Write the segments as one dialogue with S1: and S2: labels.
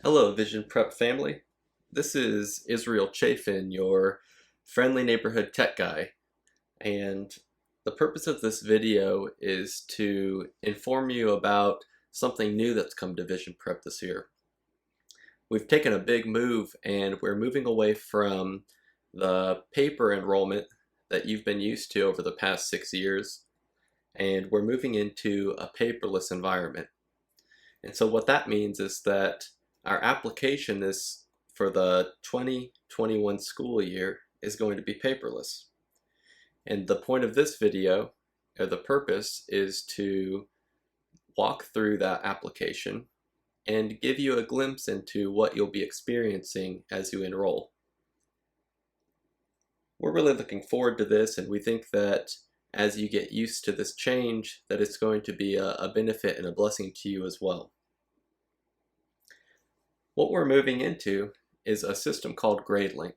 S1: Hello, Vision Prep family. This is Israel Chafin, your friendly neighborhood tech guy. And the purpose of this video is to inform you about something new that's come to Vision Prep this year. We've taken a big move and we're moving away from the paper enrollment that you've been used to over the past 6 years, and we're moving into a paperless environment. And so what that means is that our application is for the 2021 school year is going to be paperless. And the point of this video, or the purpose, is to walk through that application and give you a glimpse into what you'll be experiencing as you enroll. We're really looking forward to this, and we think that as you get used to this change, that it's going to be a benefit and a blessing to you as well. What we're moving into is a system called Gradelink.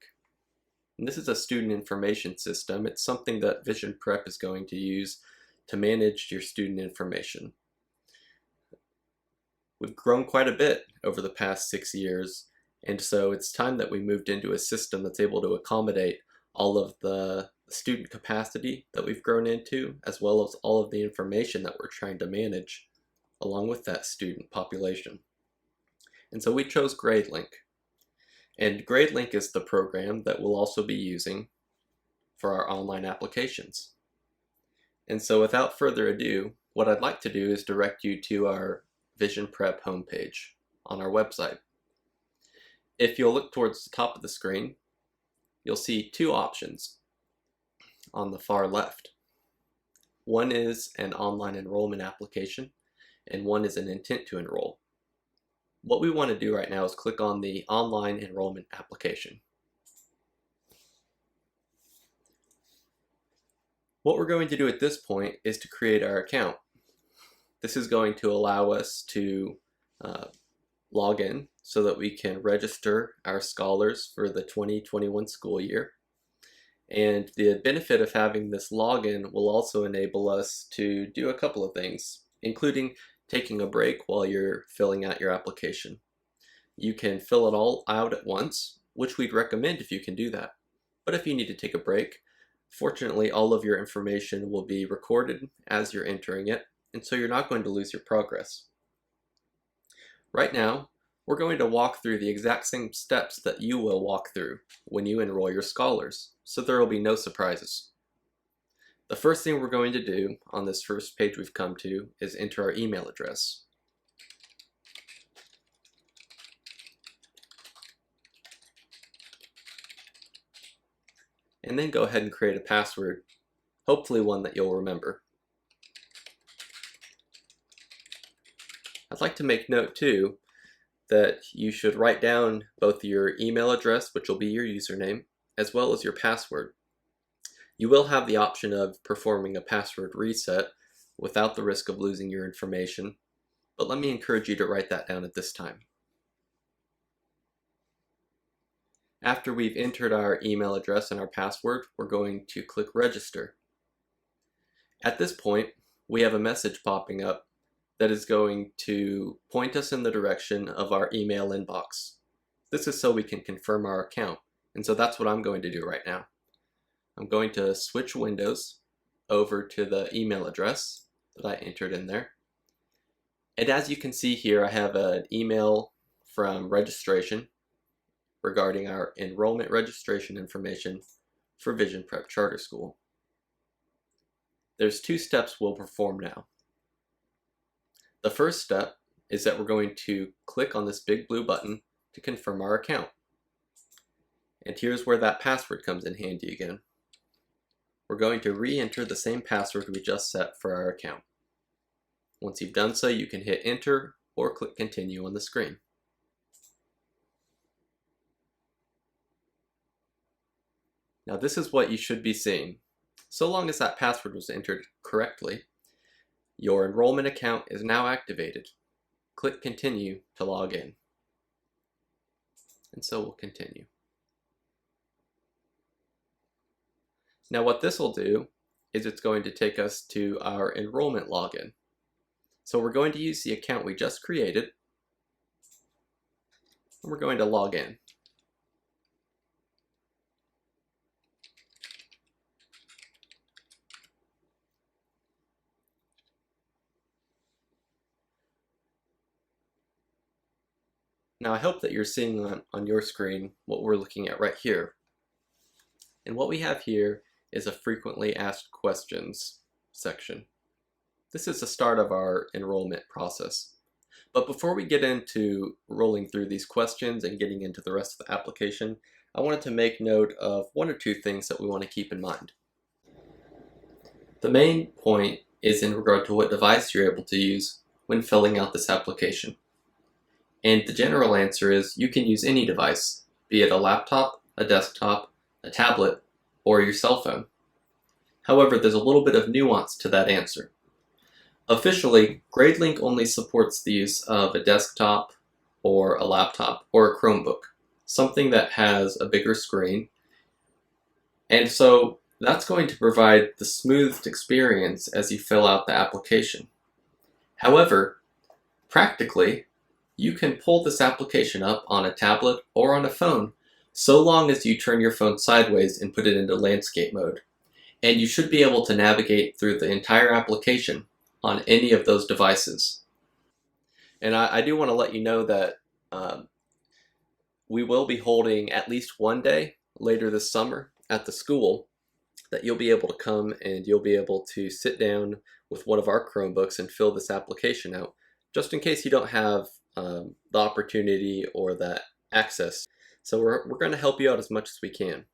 S1: And this is a student information system. It's something that Vision Prep is going to use to manage your student information. We've grown quite a bit over the past 6 years, and so it's time that we moved into a system that's able to accommodate all of the student capacity that we've grown into, as well as all of the information that we're trying to manage along with that student population. And so we chose Gradelink. And Gradelink is the program that we'll also be using for our online applications. And so without further ado, what I'd like to do is direct you to our Vision Prep homepage on our website. If you'll look towards the top of the screen, you'll see two options on the far left. One is an online enrollment application, and one is an intent to enroll. What we want to do right now is click on the online enrollment application. What we're going to do at this point is to create our account. This is going to allow us to log in so that we can register our scholars for the 2021 school year. And the benefit of having this login will also enable us to do a couple of things, including taking a break while you're filling out your application. You can fill it all out at once, which we'd recommend if you can do that. But if you need to take a break, fortunately all of your information will be recorded as you're entering it, and so you're not going to lose your progress. Right now, we're going to walk through the exact same steps that you will walk through when you enroll your scholars, so there will be no surprises. The first thing we're going to do on this first page we've come to is enter our email address. And then go ahead and create a password, hopefully one that you'll remember. I'd like to make note too that you should write down both your email address, which will be your username, as well as your password. You will have the option of performing a password reset without the risk of losing your information, but let me encourage you to write that down at this time. After we've entered our email address and our password, we're going to click register. At this point, we have a message popping up that is going to point us in the direction of our email inbox. This is so we can confirm our account, and so that's what I'm going to do right now. I'm going to switch windows over to the email address that I entered in there. And as you can see here, I have an email from registration regarding our enrollment registration information for Vision Prep Charter School. There's two steps we'll perform now. The first step is that we're going to click on this big blue button to confirm our account. And here's where that password comes in handy again. We're going to re-enter the same password we just set for our account. Once you've done so, you can hit enter or click continue on the screen. Now this is what you should be seeing. So long as that password was entered correctly, your enrollment account is now activated. Click continue to log in. And so we'll continue. Now what this will do is it's going to take us to our enrollment login. So we're going to use the account we just created. and we're going to log in. Now I hope that you're seeing on your screen what we're looking at right here. And what we have here is a frequently asked questions section. This is the start of our enrollment process. But before we get into rolling through these questions and getting into the rest of the application, I wanted to make note of one or two things that we want to keep in mind. The main point is in regard to what device you're able to use when filling out this application. And the general answer is you can use any device, be it a laptop, a desktop, a tablet, or your cell phone. However, there's a little bit of nuance to that answer. Officially, Gradelink only supports the use of a desktop or a laptop or a Chromebook, something that has a bigger screen. And so that's going to provide the smoothed experience as you fill out the application. However, practically, you can pull this application up on a tablet or on a phone so long as you turn your phone sideways and put it into landscape mode. And you should be able to navigate through the entire application on any of those devices. And I do want to let you know that we will be holding at least one day later this summer at the school that you'll be able to come and you'll be able to sit down with one of our Chromebooks and fill this application out, just in case you don't have the opportunity or that access. So we're going to help you out as much as we can.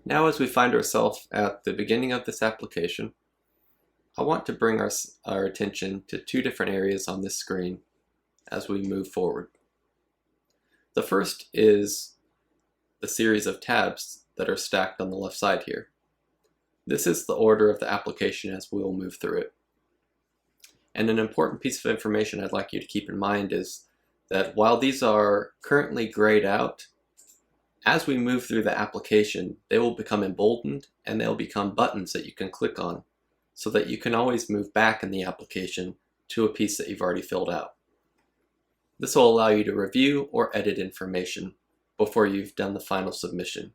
S1: Now, as we find ourselves at the beginning of this application, I want to bring our attention to two different areas on this screen as we move forward. The first is the series of tabs that are stacked on the left side here. This is the order of the application as we will move through it. And an important piece of information I'd like you to keep in mind is that while these are currently grayed out, as we move through the application, they will become emboldened and they'll become buttons that you can click on so that you can always move back in the application to a piece that you've already filled out. This will allow you to review or edit information before you've done the final submission.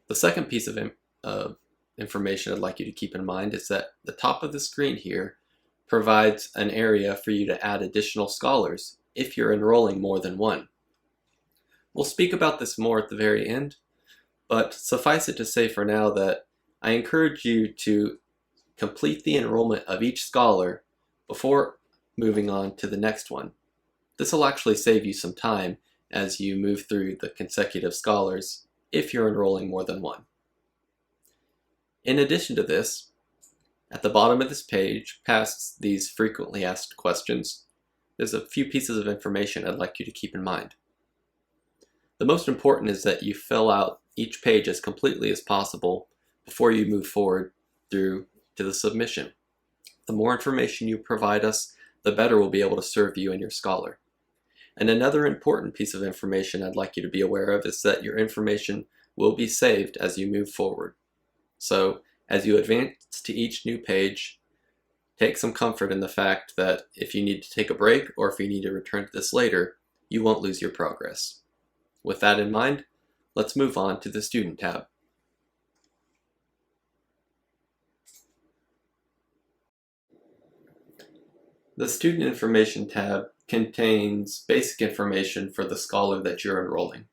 S1: The second piece of information I'd like you to keep in mind is that the top of the screen here provides an area for you to add additional scholars if you're enrolling more than one. We'll speak about this more at the very end, but suffice it to say for now that I encourage you to complete the enrollment of each scholar before moving on to the next one. This will actually save you some time as you move through the consecutive scholars if you're enrolling more than one. In addition to this, at the bottom of this page, past these frequently asked questions, there's a few pieces of information I'd like you to keep in mind. The most important is that you fill out each page as completely as possible before you move forward through to the submission. The more information you provide us, the better we'll be able to serve you and your scholar. And another important piece of information I'd like you to be aware of is that your information will be saved as you move forward. So as you advance to each new page, take some comfort in the fact that if you need to take a break or if you need to return to this later, you won't lose your progress. With that in mind, let's move on to the Student tab. The Student Information tab contains basic information for the scholar that you're enrolling.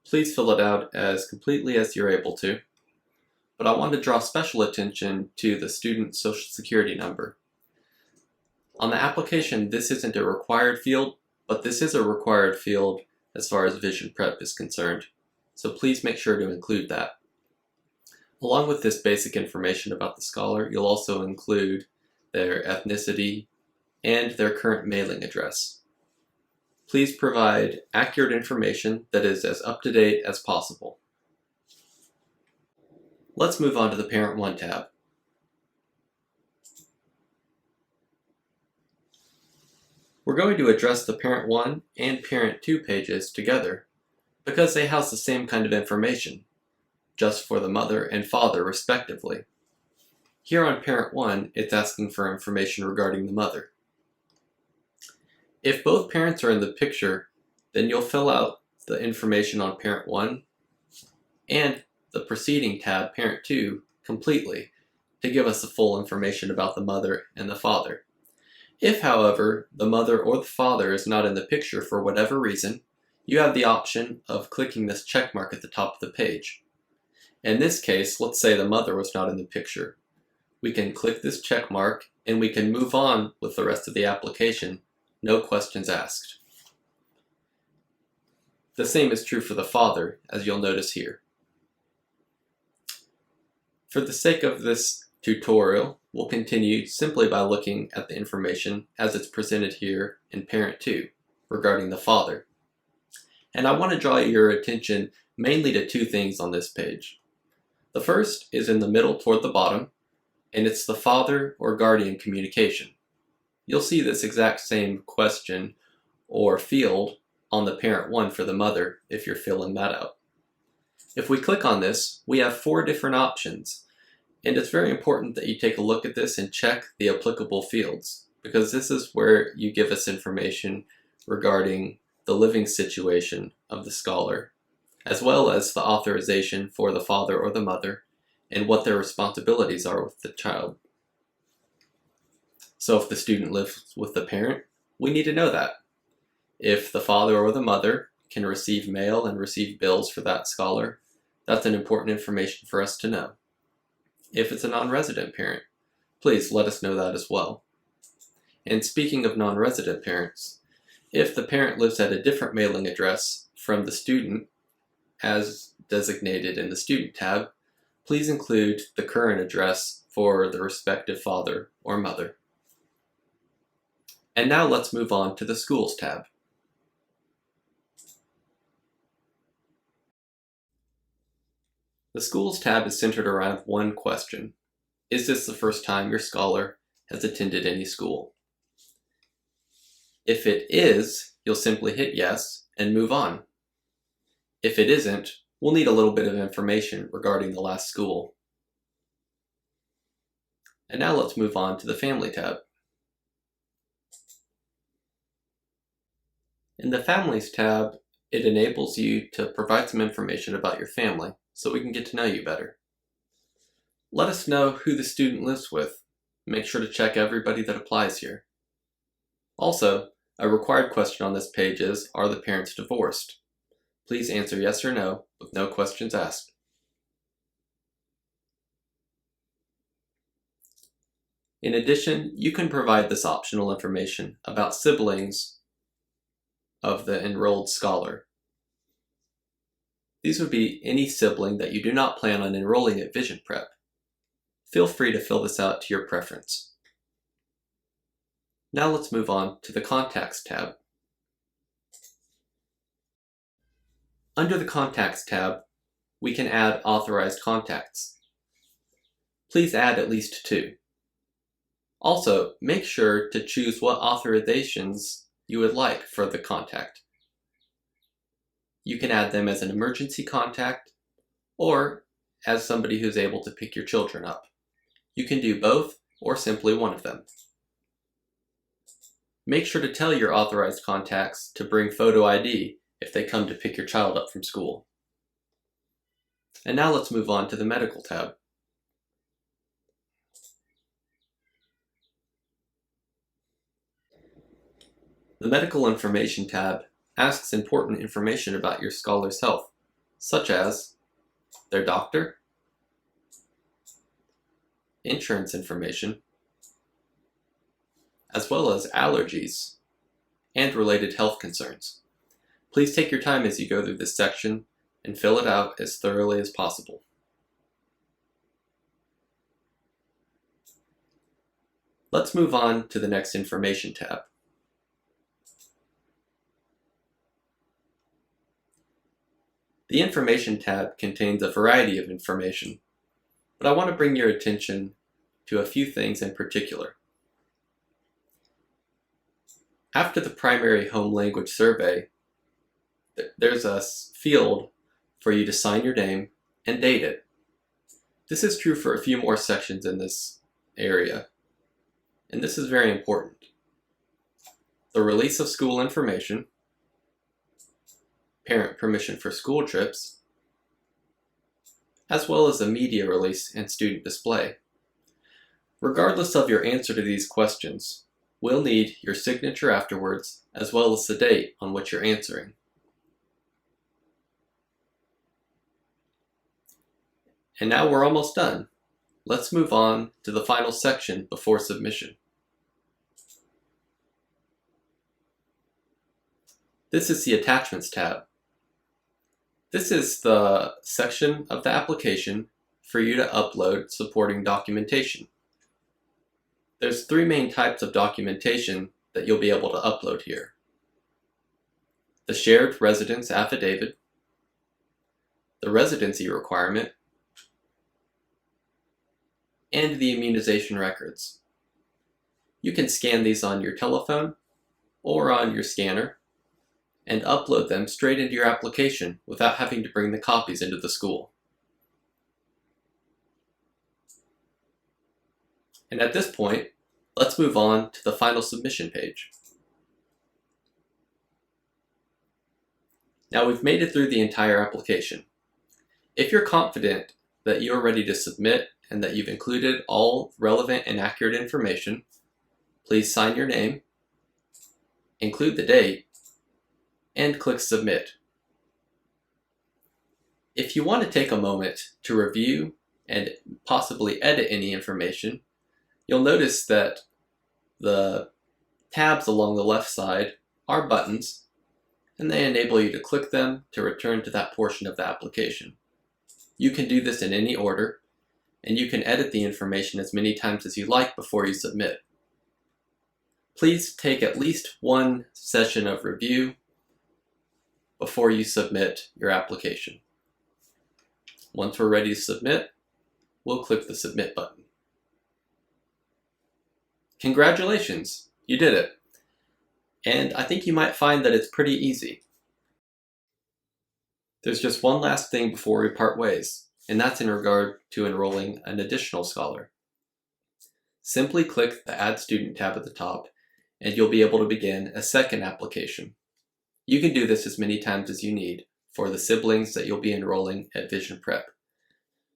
S1: Please fill it out as completely as you're able to, but I want to draw special attention to the student's Social Security number. On the application, this isn't a required field, but this is a required field as far as vision prep is concerned, so please make sure to include that. Along with this basic information about the scholar, you'll also include their ethnicity and their current mailing address. Please provide accurate information that is as up-to-date as possible. Let's move on to the Parent 1 tab. We're going to address the Parent 1 and Parent 2 pages together because they house the same kind of information, just for the mother and father respectively. Here on Parent 1, it's asking for information regarding the mother. If both parents are in the picture, then you'll fill out the information on parent 1 and the preceding tab, parent 2, completely to give us the full information about the mother and the father. If, however, the mother or the father is not in the picture for whatever reason, you have the option of clicking this check mark at the top of the page. In this case, let's say the mother was not in the picture. We can click this check mark and we can move on with the rest of the application, no questions asked. The same is true for the father, as you'll notice here. For the sake of this tutorial, we'll continue simply by looking at the information as it's presented here in Parent 2 regarding the father. And I want to draw your attention mainly to two things on this page. The first is in the middle toward the bottom, and it's the father or guardian communication. You'll see this exact same question or field on the Parent 1 for the mother if you're filling that out. If we click on this, we have 4 different options, and it's very important that you take a look at this and check the applicable fields, because this is where you give us information regarding the living situation of the scholar, as well as the authorization for the father or the mother, and what their responsibilities are with the child. So if the student lives with the parent, we need to know that. If the father or the mother can receive mail and receive bills for that scholar, that's an important information for us to know. If it's a non-resident parent, please let us know that as well. And speaking of non-resident parents, if the parent lives at a different mailing address from the student, as designated in the Student tab, please include the current address for the respective father or mother. And now let's move on to the Schools tab. The Schools tab is centered around one question. Is this the first time your scholar has attended any school? If it is, you'll simply hit yes and move on. If it isn't, we'll need a little bit of information regarding the last school. And now let's move on to the Family tab. In the Families tab, it enables you to provide some information about your family so we can get to know you better. Let us know who the student lives with. Make sure to check everybody that applies here. Also, a required question on this page is, are the parents divorced? Please answer yes or no with no questions asked. In addition, you can provide this optional information about siblings of the enrolled scholar. These would be any sibling that you do not plan on enrolling at Vision Prep. Feel free to fill this out to your preference. Now let's move on to the Contacts tab. Under the Contacts tab, we can add authorized contacts. Please add at least 2. Also, make sure to choose what authorizations you would like for the contact. You can add them as an emergency contact or as somebody who's able to pick your children up. You can do both or simply one of them. Make sure to tell your authorized contacts to bring photo ID if they come to pick your child up from school. And now let's move on to the Medical tab. The Medical Information tab asks important information about your scholar's health, such as their doctor, insurance information, as well as allergies and related health concerns. Please take your time as you go through this section and fill it out as thoroughly as possible. Let's move on to the next Information tab. The Information tab contains a variety of information, but I want to bring your attention to a few things in particular. After the primary home language survey, there's a field for you to sign your name and date it. This is true for a few more sections in this area, and this is very important. the release of school information, parent permission for school trips, as well as a media release and student display. Regardless of your answer to these questions, we'll need your signature afterwards, as well as the date on which you're answering. And now we're almost done. Let's move on to the final section before submission. This is the Attachments tab. This is the section of the application for you to upload supporting documentation. There's three main types of documentation that you'll be able to upload here: the shared residence affidavit, the residency requirement, and the immunization records. You can scan these on your telephone or on your scanner and upload them straight into your application without having to bring the copies into the school. And at this point, let's move on to the final submission page. Now we've made it through the entire application. If you're confident that you're ready to submit and that you've included all relevant and accurate information, please sign your name, include the date, and click Submit. If you want to take a moment to review and possibly edit any information, you'll notice that the tabs along the left side are buttons, and they enable you to click them to return to that portion of the application. You can do this in any order, and you can edit the information as many times as you like before you submit. Please take at least one session of review before you submit your application. Once we're ready to submit, we'll click the Submit button. Congratulations, you did it. And I think you might find that it's pretty easy. There's just one last thing before we part ways, and that's in regard to enrolling an additional scholar. Simply click the Add Student tab at the top, and you'll be able to begin a second application. You can do this as many times as you need for the siblings that you'll be enrolling at Vision Prep.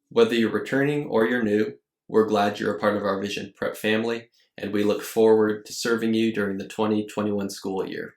S1: Whether you're returning or you're new, we're glad you're a part of our Vision Prep family, and we look forward to serving you during the 2021 school year.